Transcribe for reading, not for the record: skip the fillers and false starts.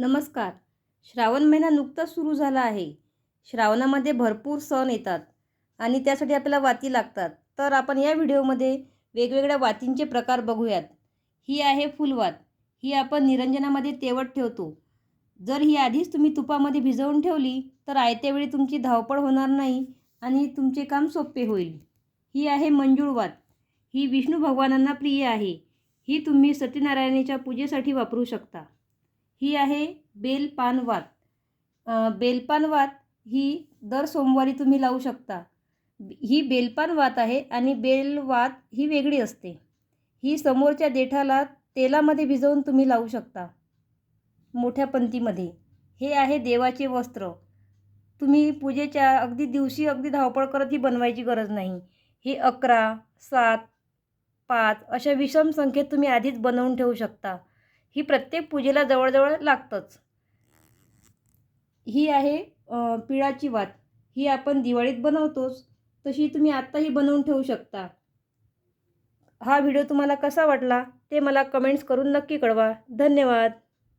नमस्कार. श्रावण महिना नुकताच सुरू झाला आहे. श्रावणामध्ये भरपूर सण येतात आणि त्यासाठी आपल्याला वाती लागतात. तर आपण या व्हिडिओमध्ये वेगवेगळ्या वातींचे प्रकार बघूयात. ही आहे फुलवात. ही आपण निरंजनामध्ये तेवत ठेवतो. जर ही आधीच तुम्ही तुपामध्ये भिजवून ठेवली तर आयत्या वेळी तुमची धावपळ होणार नाही आणि तुमचे काम सोपे होईल. ही आहे मंजुळवात. ही विष्णू भगवानांना प्रिय आहे. ही तुम्ही सत्यनारायणाच्या पूजेसाठी वापरू शकता. ही आहे बेलपानवात. बेलपानवात ही दर सोमवारी तुम्ही लावू शकता. ही बेलपानवात आहे आणि बेलवात ही वेगळी असते. ही समोरच्या देठाला तेलामध्ये भिजवून तुम्ही लावू शकता मोठ्या पंतीमध्ये. हे आहे देवाचे वस्त्र. तुम्ही पूजेच्या अगदी दिवशी अगदी धावपळ करत ही बनवायची गरज नाही. हे 11, 7, 5 अशा विषम संख्येत तुम्ही आधीच बनवून ठेवू शकता. ही प्रत्येक पूजेला जवळजवळ लागतंच. ही आहे पिळाची वात. ही आपण दिवाळीत बनवतोच, तशी तुम्ही आत्ताही बनवून ठेवू शकता. हा व्हिडिओ तुम्हाला कसा वाटला ते मला कमेंट्स करून नक्की कळवा. धन्यवाद.